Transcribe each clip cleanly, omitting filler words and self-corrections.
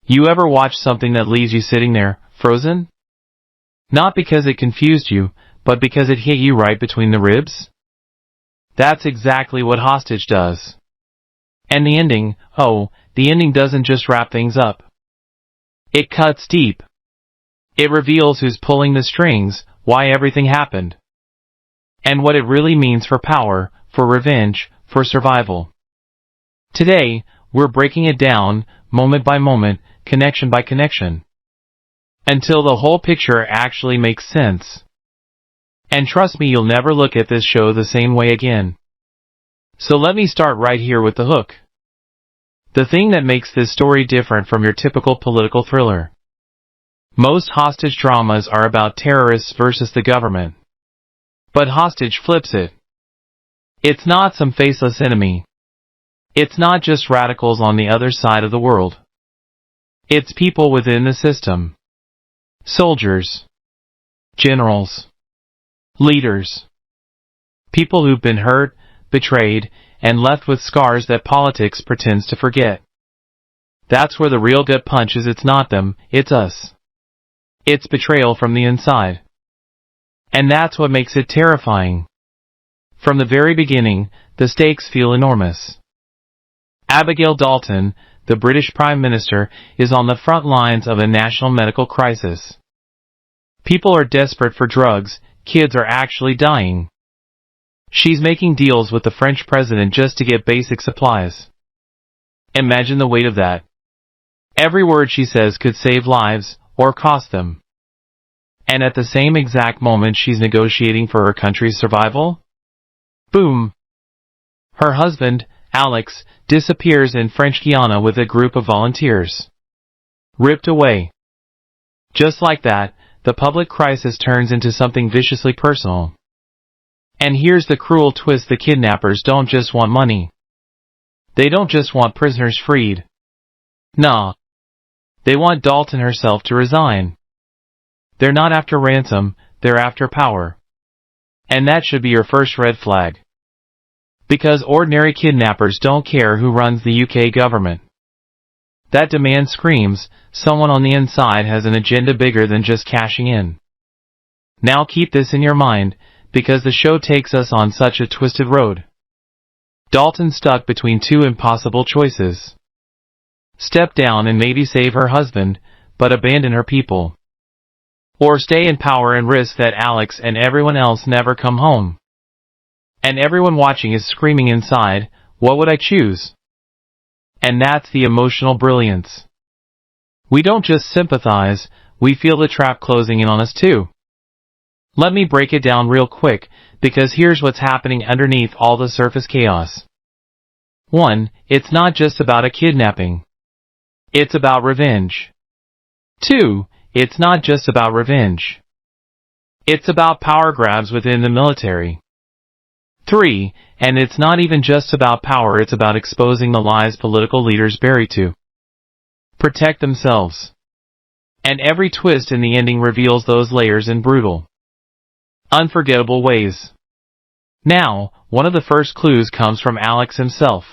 You ever watch something that leaves you sitting there, frozen? Not because it confused you, but because it hit you right between the ribs? That's exactly what Hostage does. And the ending, the ending doesn't just wrap things up. It cuts deep. It reveals who's pulling the strings, why everything happened, and what it really means for power, for revenge, for survival. Today, we're breaking it down, moment by moment, connection by connection, until the whole picture actually makes sense. And trust me, you'll never look at this show the same way again. So let me start right here with the hook. The thing that makes this story different from your typical political thriller. Most hostage dramas are about terrorists versus the government. But Hostage flips it. It's not some faceless enemy. It's not just radicals on the other side of the world. It's people within the system. Soldiers. Generals. Leaders. People who've been hurt, betrayed, and left with scars that politics pretends to forget. That's where the real gut punch is. It's not them, it's us. It's betrayal from the inside. And that's what makes it terrifying. From the very beginning, the stakes feel enormous. Abigail Dalton, the British Prime Minister, is on the front lines of a national medical crisis. People are desperate for drugs, kids are actually dying. She's making deals with the French president just to get basic supplies. Imagine the weight of that. Every word she says could save lives, or cost them. And at the same exact moment she's negotiating for her country's survival, boom! Her husband, Alex, disappears in French Guiana with a group of volunteers. Ripped away. Just like that, the public crisis turns into something viciously personal. And here's the cruel twist: the kidnappers don't just want money. They don't just want prisoners freed. Nah. They want Dalton herself to resign. They're not after ransom, they're after power. And that should be your first red flag. Because ordinary kidnappers don't care who runs the UK government. That demand screams, someone on the inside has an agenda bigger than just cashing in. Now keep this in your mind, because the show takes us on such a twisted road. Dalton's stuck between two impossible choices. Step down and maybe save her husband, but abandon her people. Or stay in power and risk that Alex and everyone else never come home. And everyone watching is screaming inside, what would I choose? And that's the emotional brilliance. We don't just sympathize, we feel the trap closing in on us too. Let me break it down real quick, because here's what's happening underneath all the surface chaos. 1. It's not just about a kidnapping. It's about revenge. 2. It's not just about revenge. It's about power grabs within the military. 3. And it's not even just about power, it's about exposing the lies political leaders bury to protect themselves. And every twist in the ending reveals those layers in brutal, unforgettable ways. Now, one of the first clues comes from Alex himself.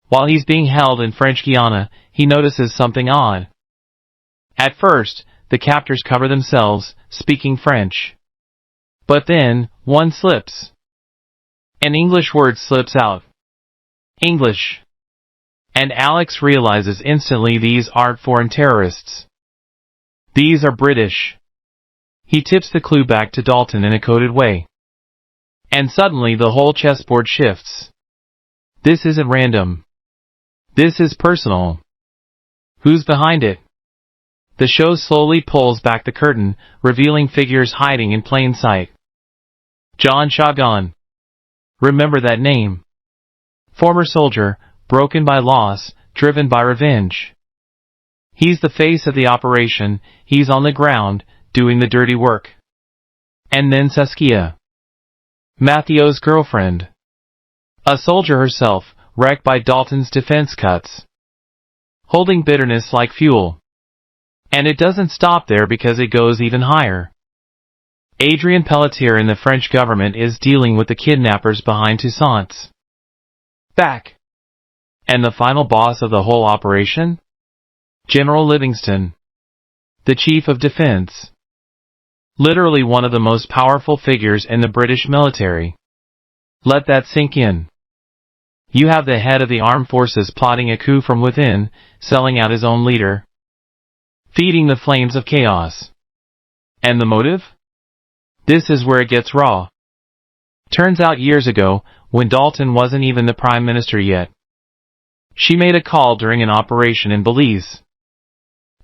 While he's being held in French Guiana, he notices something odd. At first, the captors cover themselves, speaking French. But then, one slips. An English word slips out. English. And Alex realizes instantly these aren't foreign terrorists. These are British. He tips the clue back to Dalton in a coded way. And suddenly the whole chessboard shifts. This isn't random. This is personal. Who's behind it? The show slowly pulls back the curtain, revealing figures hiding in plain sight. John Chagan. Remember that name. Former soldier, broken by loss, driven by revenge. He's the face of the operation, he's on the ground, doing the dirty work. And then Saskia. Matthieu's girlfriend. A soldier herself, wrecked by Dalton's defense cuts. Holding bitterness like fuel. And it doesn't stop there, because it goes even higher. Adrien Pelletier in the French government is dealing with the kidnappers behind Toussaint's back. And the final boss of the whole operation? General Livingston, the Chief of Defense. Literally one of the most powerful figures in the British military. Let that sink in. You have the head of the armed forces plotting a coup from within, selling out his own leader, feeding the flames of chaos. And the motive? This is where it gets raw. Turns out years ago, when Dalton wasn't even the Prime Minister yet, she made a call during an operation in Belize.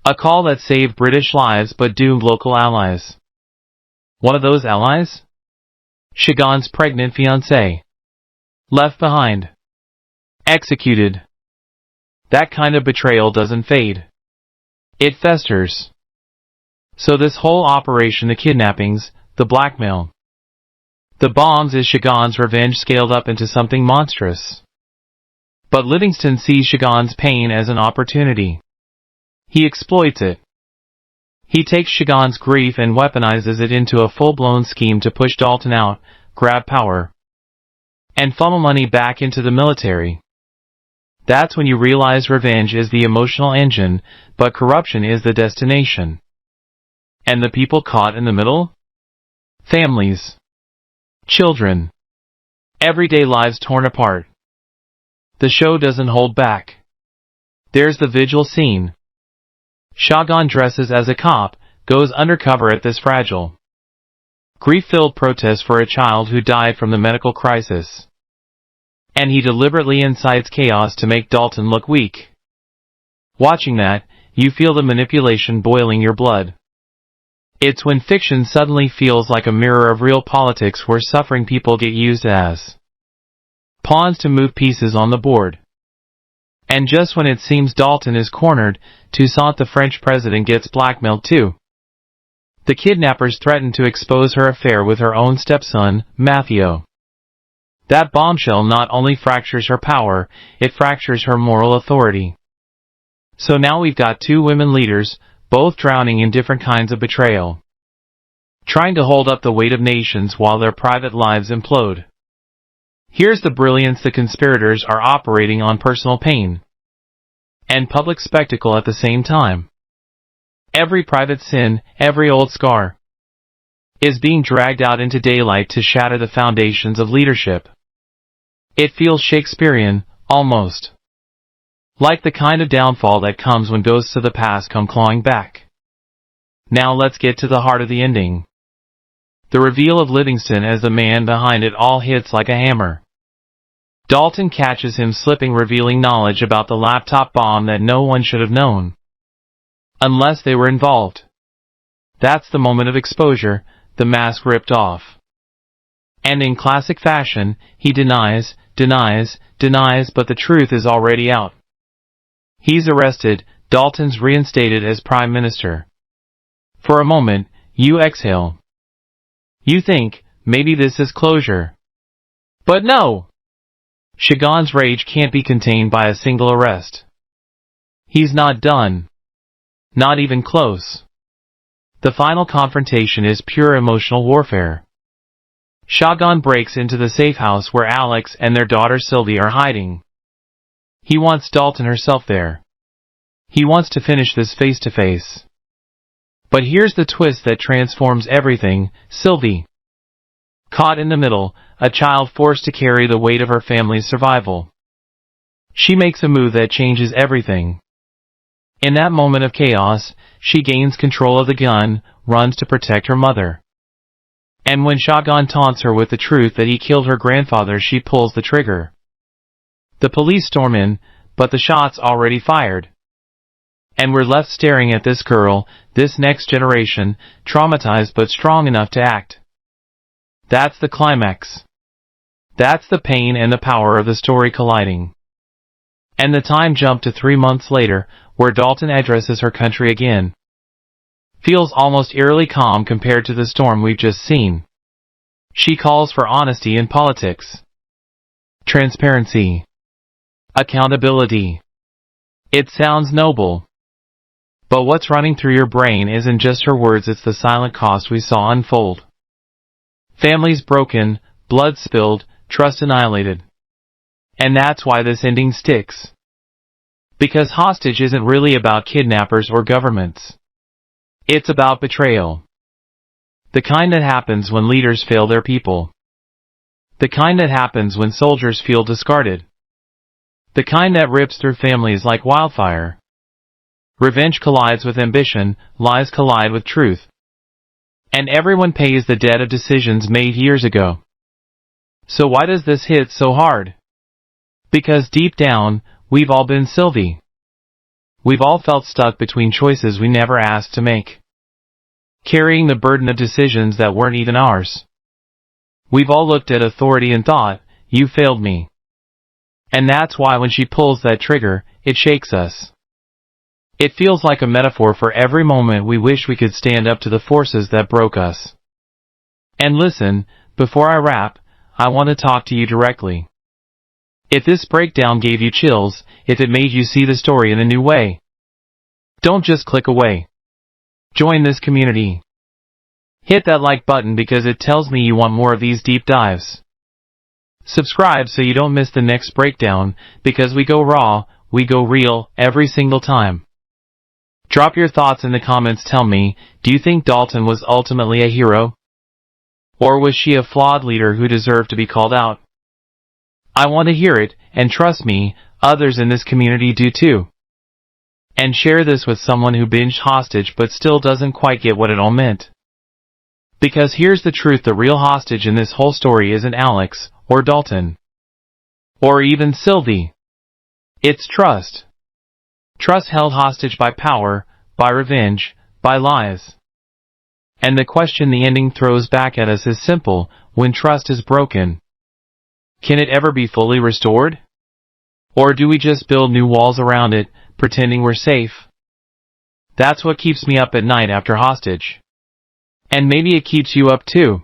A call that saved British lives but doomed local allies. One of those allies? Chagall's pregnant fiancée. Left behind. Executed. That kind of betrayal doesn't fade. It festers. So this whole operation, the kidnappings, the blackmail, the bombs, is Chagall's revenge scaled up into something monstrous. But Livingston sees Chagall's pain as an opportunity. He exploits it. He takes Chagall's grief and weaponizes it into a full-blown scheme to push Dalton out, grab power, and funnel money back into the military. That's when you realize revenge is the emotional engine, but corruption is the destination. And the people caught in the middle? Families. Children. Everyday lives torn apart. The show doesn't hold back. There's the vigil scene. Chagall dresses as a cop, goes undercover at this fragile, grief-filled protest for a child who died from the medical crisis. And he deliberately incites chaos to make Dalton look weak. Watching that, you feel the manipulation boiling your blood. It's when fiction suddenly feels like a mirror of real politics, where suffering people get used as pawns to move pieces on the board. And just when it seems Dalton is cornered, Toussaint, the French president, gets blackmailed too. The kidnappers threaten to expose her affair with her own stepson, Matthew. That bombshell not only fractures her power, it fractures her moral authority. So now we've got two women leaders, both drowning in different kinds of betrayal, trying to hold up the weight of nations while their private lives implode. Here's the brilliance: the conspirators are operating on personal pain and public spectacle at the same time. Every private sin, every old scar, is being dragged out into daylight to shatter the foundations of leadership. It feels Shakespearean, almost. Like the kind of downfall that comes when ghosts of the past come clawing back. Now let's get to the heart of the ending. The reveal of Livingston as the man behind it all hits like a hammer. Dalton catches him slipping, revealing knowledge about the laptop bomb that no one should have known, unless they were involved. That's the moment of exposure, the mask ripped off. And in classic fashion, he denies, but the truth is already out. He's arrested, Dalton's reinstated as Prime Minister. For a moment, you exhale. You think, maybe this is closure. But no! Chagall's rage can't be contained by a single arrest. He's not done. Not even close. The final confrontation is pure emotional warfare. Chagall breaks into the safe house where Alex and their daughter Sylvie are hiding. He wants Dalton herself there. He wants to finish this face to face. But here's the twist that transforms everything: Sylvie, caught in the middle, a child forced to carry the weight of her family's survival. She makes a move that changes everything. In that moment of chaos, she gains control of the gun, runs to protect her mother. And when Chagall taunts her with the truth that he killed her grandfather, she pulls the trigger. The police storm in, but the shot's already fired. And we're left staring at this girl, this next generation, traumatized but strong enough to act. That's the climax. That's the pain and the power of the story colliding. And the time jump to 3 months later, where Dalton addresses her country again, feels almost eerily calm compared to the storm we've just seen. She calls for honesty in politics, transparency, accountability. It sounds noble. But what's running through your brain isn't just her words, it's the silent cost we saw unfold. Families broken, blood spilled, trust annihilated. And that's why this ending sticks. Because hostage isn't really about kidnappers or governments. It's about betrayal. The kind that happens when leaders fail their people. The kind that happens when soldiers feel discarded. The kind that rips through families like wildfire. Revenge collides with ambition, lies collide with truth. And everyone pays the debt of decisions made years ago. So why does this hit so hard? Because deep down, we've all been Sylvie. We've all felt stuck between choices we never asked to make. Carrying the burden of decisions that weren't even ours. We've all looked at authority and thought, you failed me. And that's why when she pulls that trigger, it shakes us. It feels like a metaphor for every moment we wish we could stand up to the forces that broke us. And listen, before I wrap, I want to talk to you directly. If this breakdown gave you chills, if it made you see the story in a new way, don't just click away. Join this community. Hit that like button because it tells me you want more of these deep dives. Subscribe so you don't miss the next breakdown, because we go raw, we go real, every single time. Drop your thoughts in the comments. Tell me, do you think Dalton was ultimately a hero? Or was she a flawed leader who deserved to be called out? I want to hear it, and trust me, others in this community do too. And share this with someone who binged Hostage but still doesn't quite get what it all meant. Because here's the truth, the real hostage in this whole story isn't Alex, or Dalton, or even Sylvie. It's trust. Trust held hostage by power, by revenge, by lies. And the question the ending throws back at us is simple: when trust is broken, can it ever be fully restored? Or do we just build new walls around it, pretending we're safe? That's what keeps me up at night after Hostage. And maybe it keeps you up too.